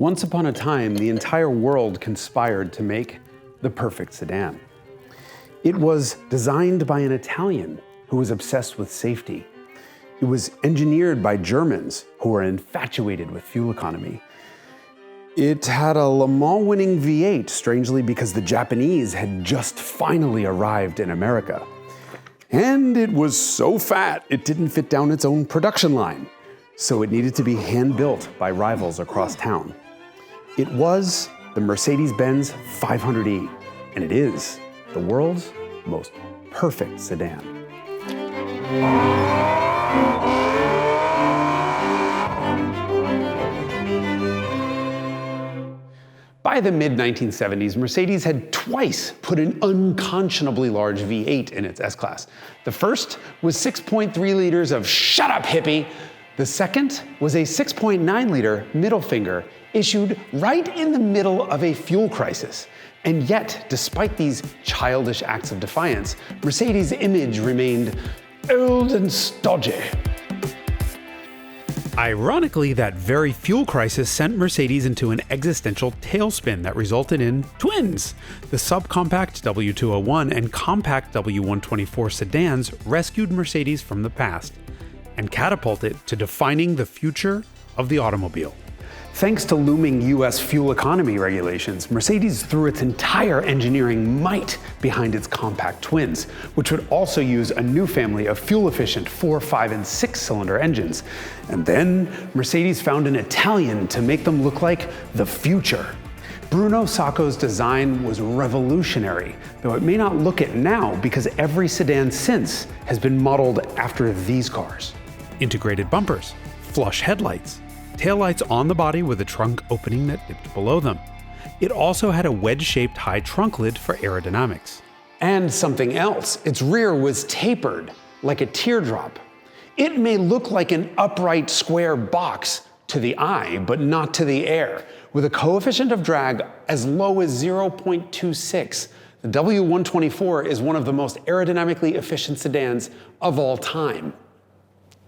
Once upon a time, the entire world conspired to make the perfect sedan. It was designed by an Italian who was obsessed with safety. It was engineered by Germans who were infatuated with fuel economy. It had a Le Mans winning V8, strangely because the Japanese had just finally arrived in America. And it was so fat, it didn't fit down its own production line. So it needed to be hand-built by rivals across town. It was the Mercedes-Benz 500e, and it is the world's most perfect sedan. By the mid-1970s, Mercedes had twice put an unconscionably large V8 in its S-Class. The first was 6.3 liters of "shut up, hippie." The second was a 6.9-liter middle finger issued right in the middle of a fuel crisis. And yet, despite these childish acts of defiance, Mercedes' image remained old and stodgy. Ironically, that very fuel crisis sent Mercedes into an existential tailspin that resulted in twins. The subcompact W201 and compact W124 sedans rescued Mercedes from the past and catapulted to defining the future of the automobile. Thanks to looming US fuel economy regulations, Mercedes threw its entire engineering might behind its compact twins, which would also use a new family of fuel-efficient 4, 5, and 6-cylinder engines. And then Mercedes found an Italian to make them look like the future. Bruno Sacco's design was revolutionary, though it may not look it now because every sedan since has been modeled after these cars. Integrated bumpers, flush headlights, taillights on the body with a trunk opening that dipped below them. It also had a wedge-shaped high trunk lid for aerodynamics. And something else, its rear was tapered like a teardrop. It may look like an upright square box to the eye, but not to the air. With a coefficient of drag as low as 0.26, the W124 is one of the most aerodynamically efficient sedans of all time.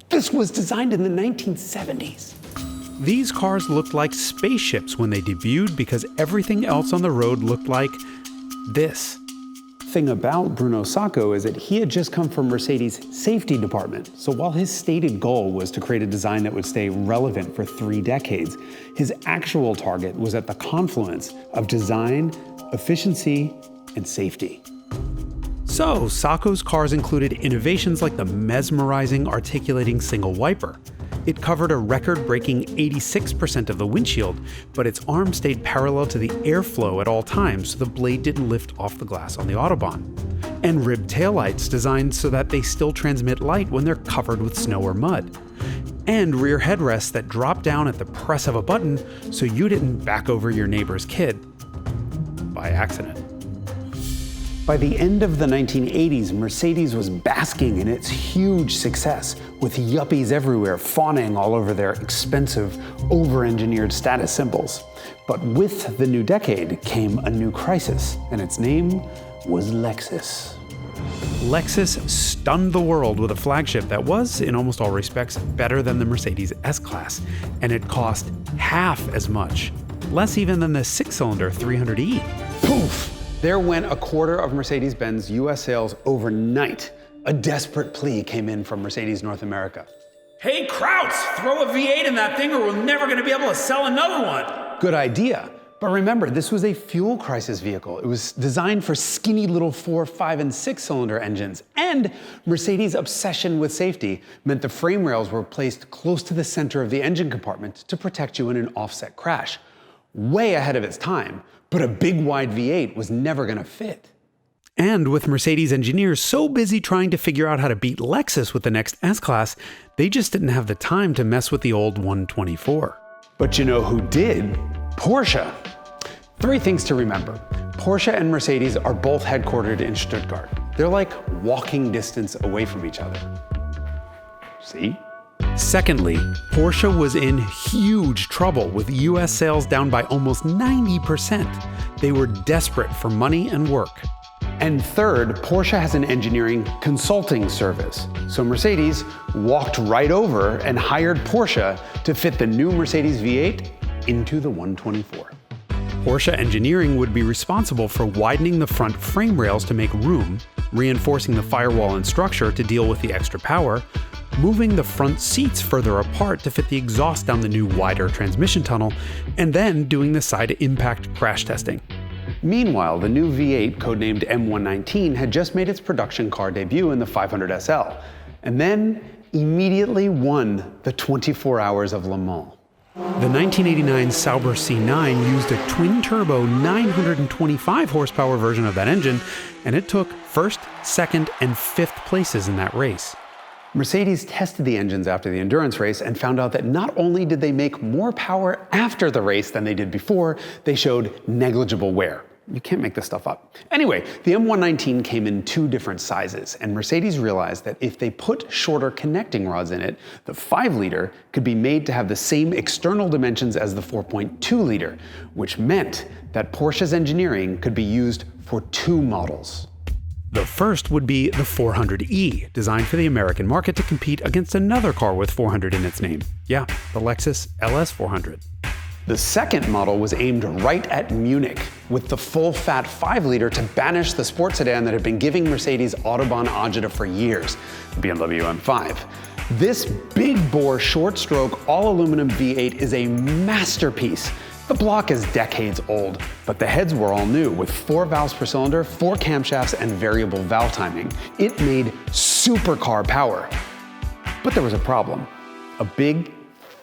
This was designed in the 1970s. These cars looked like spaceships when they debuted because everything else on the road looked like this. The thing about Bruno Sacco is that he had just come from Mercedes' safety department, so while his stated goal was to create a design that would stay relevant for 3 decades, his actual target was at the confluence of design, efficiency, and safety. So, Sacco's cars included innovations like the mesmerizing articulating single wiper. It covered a record-breaking 86% of the windshield, but its arm stayed parallel to the airflow at all times so the blade didn't lift off the glass on the Autobahn. And ribbed taillights designed so that they still transmit light when they're covered with snow or mud. And rear headrests that drop down at the press of a button so you didn't back over your neighbor's kid by accident. By the end of the 1980s, Mercedes was basking in its huge success, with yuppies everywhere fawning all over their expensive, over-engineered status symbols. But with the new decade came a new crisis, and its name was Lexus. Lexus stunned the world with a flagship that was, in almost all respects, better than the Mercedes S-Class, and it cost half as much, less even than the 6-cylinder 300e. Poof! There went a quarter of Mercedes-Benz US sales overnight. A desperate plea came in from Mercedes North America. Hey Krauts, throw a V8 in that thing or we're never gonna be able to sell another one. Good idea. But remember, this was a fuel crisis vehicle. It was designed for skinny little 4, 5, and 6-cylinder engines. And Mercedes' obsession with safety meant the frame rails were placed close to the center of the engine compartment to protect you in an offset crash. Way ahead of its time. But a big wide V8 was never gonna fit. And with Mercedes engineers so busy trying to figure out how to beat Lexus with the next S-Class, they just didn't have the time to mess with the old 124. But you know who did? Porsche. 3 things to remember. Porsche and Mercedes are both headquartered in Stuttgart. They're like walking distance away from each other. See? Secondly, Porsche was in huge trouble with US sales down by almost 90%. They were desperate for money and work. And third, Porsche has an engineering consulting service. So Mercedes walked right over and hired Porsche to fit the new Mercedes V8 into the 124. Porsche Engineering would be responsible for widening the front frame rails to make room, reinforcing the firewall and structure to deal with the extra power, moving the front seats further apart to fit the exhaust down the new wider transmission tunnel, and then doing the side impact crash testing. Meanwhile, the new V8, codenamed M119, had just made its production car debut in the 500 SL, and then immediately won the 24 Hours of Le Mans. The 1989 Sauber C9 used a twin-turbo 925 horsepower version of that engine, and it took first, second, and fifth places in that race. Mercedes tested the engines after the endurance race and found out that not only did they make more power after the race than they did before, they showed negligible wear. You can't make this stuff up. Anyway, the M119 came in 2 different sizes, and Mercedes realized that if they put shorter connecting rods in it, the 5-liter could be made to have the same external dimensions as the 4.2-liter, which meant that Porsche's engineering could be used for 2 models. The first would be the 400e, designed for the American market to compete against another car with 400 in its name. Yeah, the Lexus LS400. The second model was aimed right at Munich, with the full-fat 5-liter to banish the sports sedan that had been giving Mercedes Autobahn agita for years, the BMW M5. This big-bore, short-stroke, all-aluminum V8 is a masterpiece. The block is decades old, but the heads were all new, with 4 valves per cylinder, 4 camshafts, and variable valve timing. It made supercar power. But there was a problem. A big,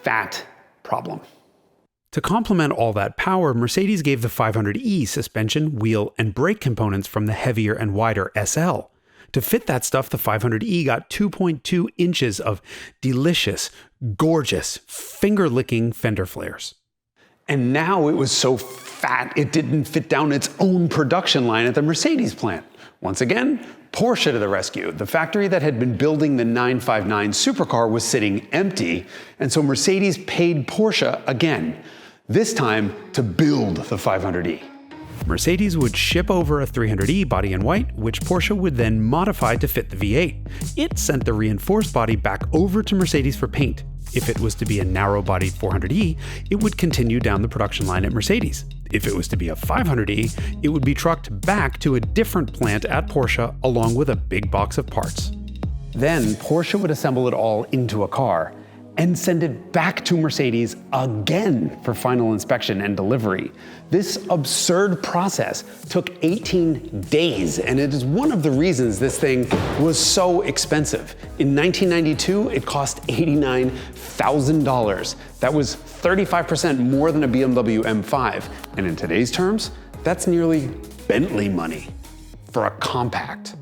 fat problem. To complement all that power, Mercedes gave the 500e suspension, wheel, and brake components from the heavier and wider SL. To fit that stuff, the 500e got 2.2 inches of delicious, gorgeous, finger-licking fender flares. And now it was so fat it didn't fit down its own production line at the Mercedes plant. Once again, Porsche to the rescue. The factory that had been building the 959 supercar was sitting empty, and so Mercedes paid Porsche again, this time to build the 500e. Mercedes would ship over a 300e body in white, which Porsche would then modify to fit the V8. It sent the reinforced body back over to Mercedes for paint. If it was to be a narrow-bodied 400e, it would continue down the production line at Mercedes. If it was to be a 500e, it would be trucked back to a different plant at Porsche along with a big box of parts. Then Porsche would assemble it all into a car and send it back to Mercedes again for final inspection and delivery. This absurd process took 18 days, and it is one of the reasons this thing was so expensive. In 1992, it cost $89,000. That was 35% more than a BMW M5, and in today's terms, that's nearly Bentley money for a compact.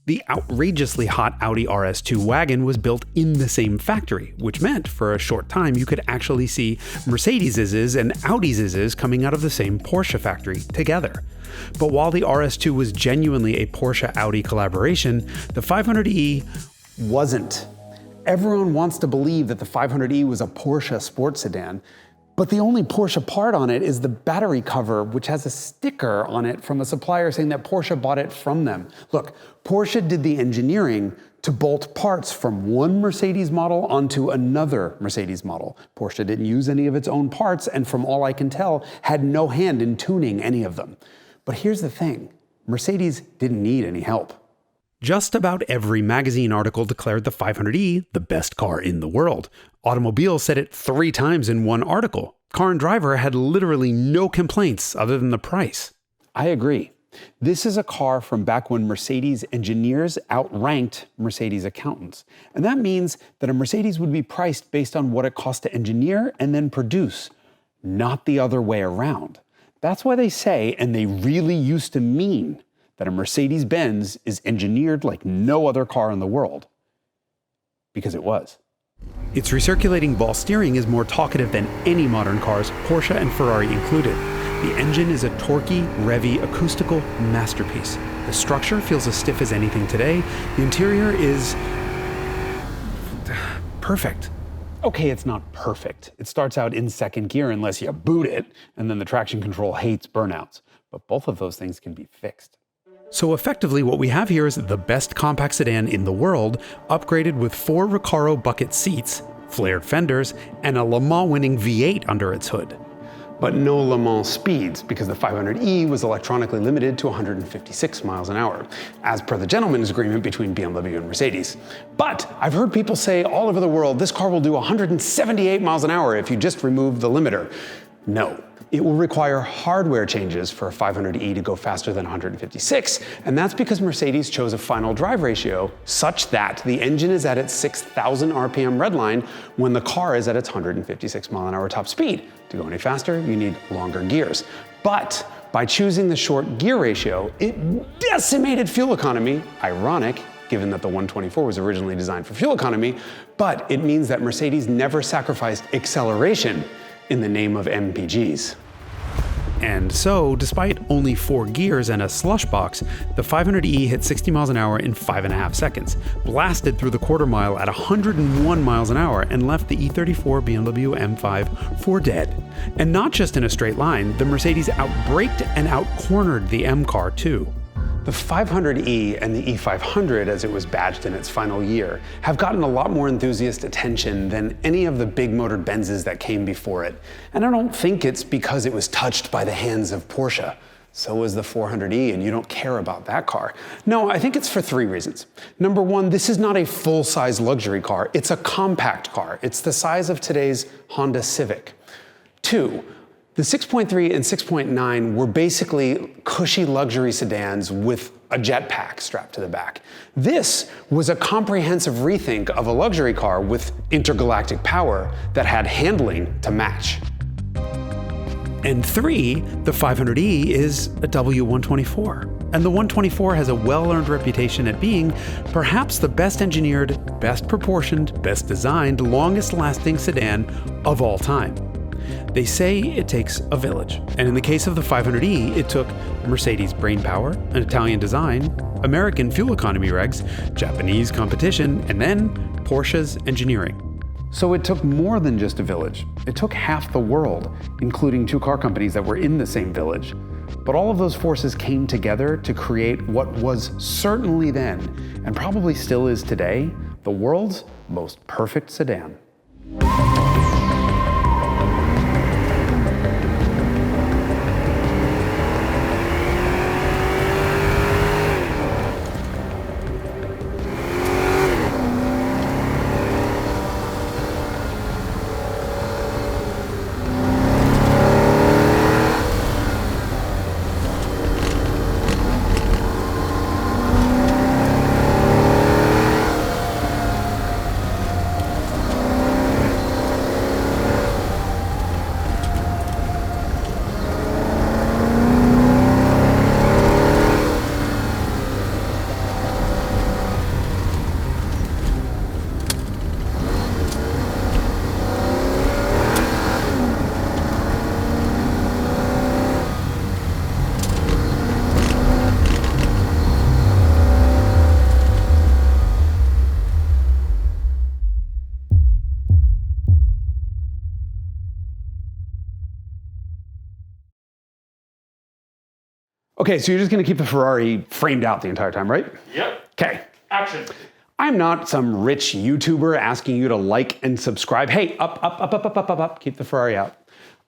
The outrageously hot Audi RS2 wagon was built in the same factory, which meant for a short time you could actually see Mercedes' and Audi's coming out of the same Porsche factory together. But while the RS2 was genuinely a Porsche-Audi collaboration, the 500e wasn't. Everyone wants to believe that the 500e was a Porsche sports sedan, but the only Porsche part on it is the battery cover, which has a sticker on it from a supplier saying that Porsche bought it from them. Look, Porsche did the engineering to bolt parts from one Mercedes model onto another Mercedes model. Porsche didn't use any of its own parts, and from all I can tell, had no hand in tuning any of them. But here's the thing, Mercedes didn't need any help. Just about every magazine article declared the 500e the best car in the world. Automobile said it 3 times in one article. Car and Driver had literally no complaints other than the price. I agree. This is a car from back when Mercedes engineers outranked Mercedes accountants. And that means that a Mercedes would be priced based on what it cost to engineer and then produce, not the other way around. That's why they say, and they really used to mean, that a Mercedes-Benz is engineered like no other car in the world. Because it was. Its recirculating ball steering is more talkative than any modern cars, Porsche and Ferrari included. The engine is a torquey, revvy, acoustical masterpiece. The structure feels as stiff as anything today. The interior is perfect. Okay, it's not perfect. It starts out in second gear unless you boot it, and then the traction control hates burnouts. But both of those things can be fixed. So effectively what we have here is the best compact sedan in the world, upgraded with 4 Recaro bucket seats, flared fenders, and a Le Mans winning V8 under its hood. But no Le Mans speeds, because the 500e was electronically limited to 156 miles an hour, as per the gentleman's agreement between BMW and Mercedes. But I've heard people say all over the world this car will do 178 miles an hour if you just remove the limiter. No. It will require hardware changes for a 500e to go faster than 156, and that's because Mercedes chose a final drive ratio such that the engine is at its 6,000 RPM redline when the car is at its 156 mile an hour top speed. To go any faster, you need longer gears. But by choosing the short gear ratio, it decimated fuel economy. Ironic, given that the 124 was originally designed for fuel economy, but it means that Mercedes never sacrificed acceleration in the name of MPGs. And so, despite only 4 gears and a slush box, the 500e hit 60 miles an hour in 5.5 seconds, blasted through the quarter mile at 101 miles an hour, and left the E34 BMW M5 for dead. And not just in a straight line, the Mercedes outbraked and outcornered the M car too. The 500e and the E500, as it was badged in its final year, have gotten a lot more enthusiast attention than any of the big motored Benzes that came before it. And I don't think it's because it was touched by the hands of Porsche. So was the 400e, and you don't care about that car. No, I think it's for 3 reasons. Number 1, this is not a full-size luxury car. It's a compact car. It's the size of today's Honda Civic. 2, the 6.3 and 6.9 were basically cushy luxury sedans with a jetpack strapped to the back. This was a comprehensive rethink of a luxury car with intergalactic power that had handling to match. And 3, the 500e is a W124. And the 124 has a well-earned reputation at being perhaps the best engineered, best proportioned, best designed, longest-lasting sedan of all time. They say it takes a village, and in the case of the 500e, it took Mercedes brainpower, an Italian design, American fuel economy regs, Japanese competition, and then Porsche's engineering. So it took more than just a village. It took half the world, including 2 car companies that were in the same village. But all of those forces came together to create what was certainly then, and probably still is today, the world's most perfect sedan. Okay, so you're just gonna keep the Ferrari framed out the entire time, right? Yep. Okay. Action. I'm not some rich YouTuber asking you to like and subscribe. Hey, up, keep the Ferrari out.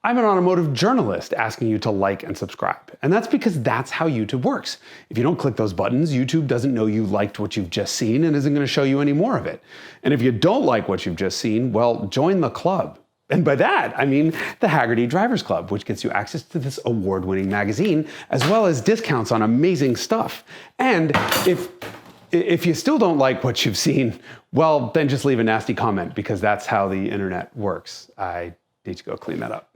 I'm an automotive journalist asking you to like and subscribe. And that's because that's how YouTube works. If you don't click those buttons, YouTube doesn't know you liked what you've just seen and isn't gonna show you any more of it. And if you don't like what you've just seen, well, join the club. And by that, I mean the Hagerty Drivers Club, which gets you access to this award-winning magazine, as well as discounts on amazing stuff. And if you still don't like what you've seen, well, then just leave a nasty comment, because that's how the internet works. I need to go clean that up.